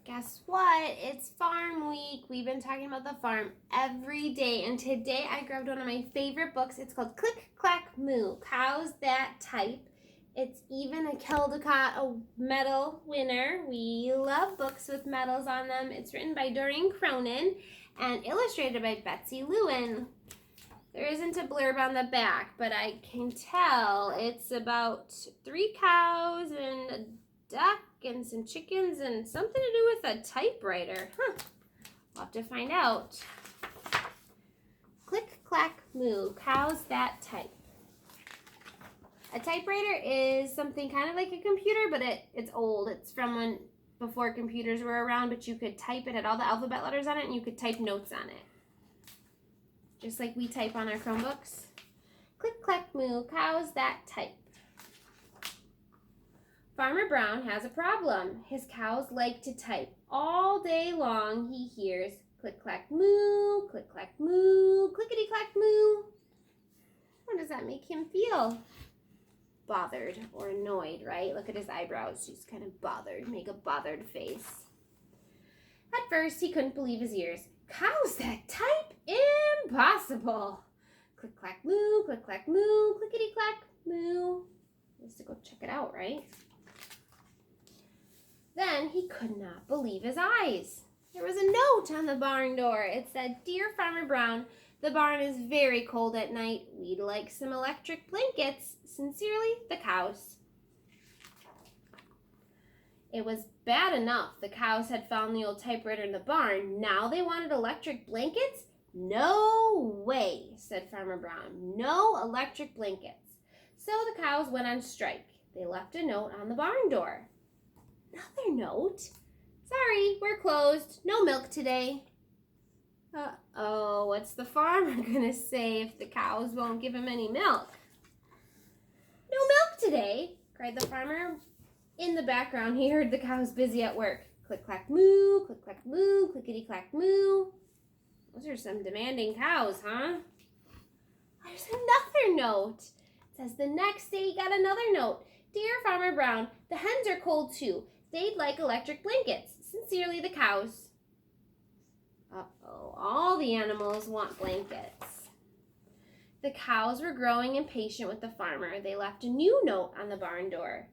Guess what? It's farm week. We've been talking about the farm every day, and today I grabbed one of my favorite books. It's called Click, Clack, Moo, Cows That Type. It's even a Caldecott a medal winner. We love books with medals on them. It's written by Doreen Cronin and illustrated by Betsy Lewin. There isn't a blurb on the back, but I can tell it's about 3 cows and a duck and some chickens and something to do with a typewriter. We'll have to find out. Click, clack, moo, cows that type. A typewriter is something kind of like a computer, but it's old. It's from when before computers were around, but you could type it, had all the alphabet letters on it, and you could type notes on it. Just like we type on our Chromebooks. Click, clack, moo, cows that type. Farmer Brown has a problem. His cows like to type. All day long he hears click, clack, moo, click, clack, moo, clickety, clack, moo. How does that make him feel? Bothered or annoyed, right? Look at his eyebrows. He's kind of bothered. Make a bothered face. At first, he couldn't believe his ears. Cows that type? Impossible. Click, clack, moo, click, clack, moo, clickety, clack, moo. He has to go check it out, right? Then he could not believe his eyes. There was a note on the barn door. It said, "Dear Farmer Brown, the barn is very cold at night. We'd like some electric blankets. Sincerely, the cows." It was bad enough the cows had found the old typewriter in the barn. Now they wanted electric blankets? No way, said Farmer Brown. No electric blankets. So the cows went on strike. They left a note on the barn door. Another note? Sorry, we're closed. No milk today. Uh-oh, what's the farmer gonna say if the cows won't give him any milk? No milk today, cried the farmer. In the background, he heard the cows busy at work. Click, clack, moo, click, clack, moo, clickety, clack, moo. Those are some demanding cows, huh? There's another note. It says the next day he got another note. Dear Farmer Brown, the hens are cold too. They'd like electric blankets. Sincerely, the cows. Uh-oh, all the animals want blankets. The cows were growing impatient with the farmer. They left a new note on the barn door.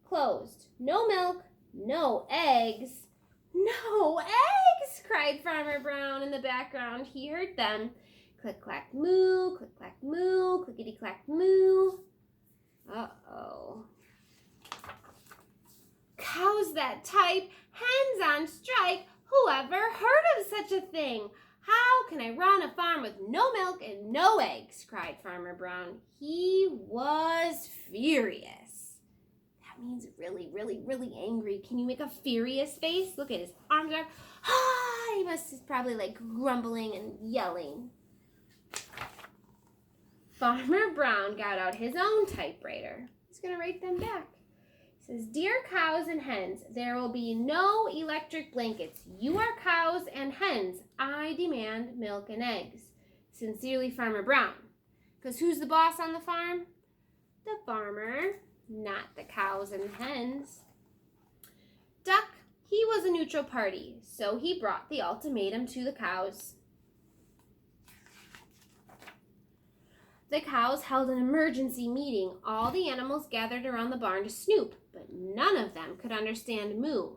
Closed. No milk, no eggs. No eggs, cried Farmer Brown in the background. He heard them. Click, clack, moo, click, clack, moo, clickety, clack, moo. Uh-oh. Cows that type, hens on strike. Whoever heard of such a thing? How can I run a farm with no milk and no eggs? Cried Farmer Brown. He was furious. That means really, really, really angry. Can you make a furious face? Look at his arms are, he must is probably like grumbling and yelling. Farmer Brown got out his own typewriter. He's going to write them back. It says, Dear cows and hens, there will be no electric blankets. You are cows and hens. I demand milk and eggs. Sincerely, Farmer Brown. Because who's the boss on the farm? The farmer, not the cows and hens. Duck, he was a neutral party, so he brought the ultimatum to the cows. The cows held an emergency meeting. All the animals gathered around the barn to snoop, but none of them could understand moo.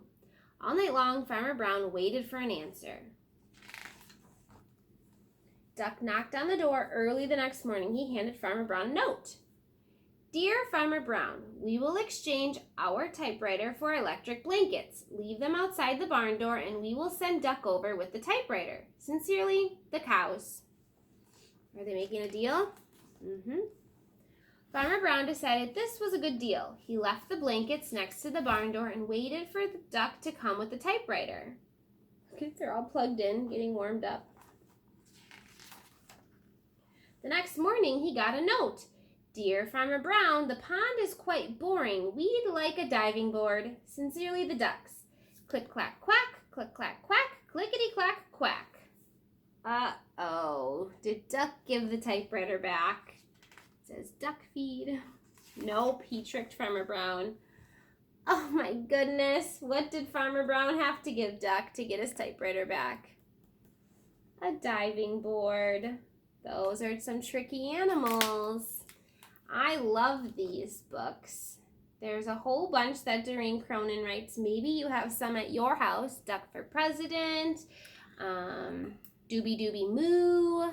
All night long, Farmer Brown waited for an answer. Duck knocked on the door early the next morning. He handed Farmer Brown a note. Dear Farmer Brown, we will exchange our typewriter for electric blankets. Leave them outside the barn door and we will send Duck over with the typewriter. Sincerely, the cows. Are they making a deal? Farmer Brown decided this was a good deal. He left the blankets next to the barn door and waited for the duck to come with the typewriter. Okay, they're all plugged in, getting warmed up. The next morning, he got a note. Dear Farmer Brown, the pond is quite boring. We'd like a diving board. Sincerely, the ducks. Click, clack, quack, click, clack, quack, clickety, clack, quack. Uh-oh. Did Duck give the typewriter back? It says duck feed. Nope, he tricked Farmer Brown. Oh my goodness, what did Farmer Brown have to give Duck to get his typewriter back? A diving board. Those are some tricky animals. I love these books. There's a whole bunch that Doreen Cronin writes. Maybe you have some at your house. Duck for President, Doobie Doobie Moo.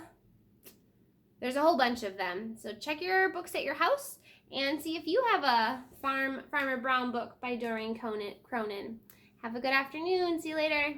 There's a whole bunch of them. So check your books at your house and see if you have a Farmer Brown book by Doreen Cronin. Have a good afternoon. See you later.